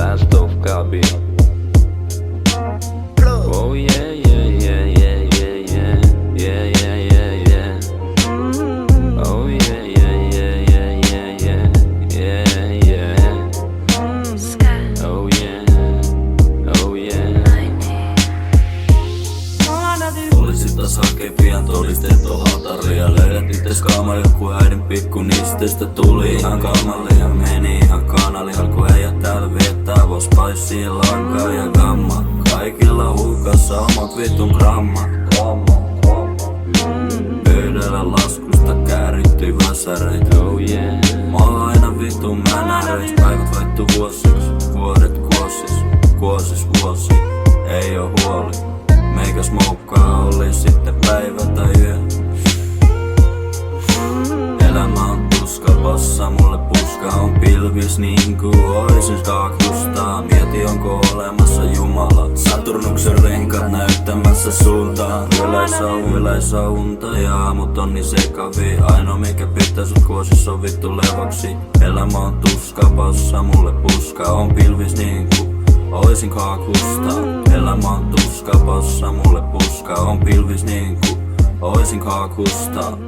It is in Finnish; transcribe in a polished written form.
last dope copy. Oh yeah, yeah, yeah, yeah, yeah, yeah, yeah, yeah, yeah, yeah. Oh yeah, yeah, yeah, yeah, yeah, yeah, yeah, yeah. Oh yeah, oh yeah. Olisit taas hakee pian todisteet tohataria. Löydät itses kaamalle ku äidin pikku nistestä tuli ihan kamalia. Meni ihan kanalihan ku äijät täällä viettää vois paissia lankaa ja gamma. Kaikilla hukassa omat vitun grammat. Pöydällä laskusta käärittyy väsäreit. Oh yeah. Mä oon aina vitun mänäreis. Päivät vaihtuu vuosiksi, vuodet kuosis vuosi. Ei oo huoli, meikä smoukkaa oli sitten päivä tai yö. Elämä on tuska, passa mulle puska on pilvis niinku oisin kakustaa. Mieti onko olemassa Jumala. Saturnuksen renkat näyttämässä suuntaan. Yleisö on unta ja aamut on niin sekavia. Ainoa mikä pitää sut kuosis on vittu levoksi. Elämä on tuska, passa mulle puska on pilvis niinku oisin kakustaa. Elämä on tuska, passa mulle puska on pilvis niinku oisin kakustaa.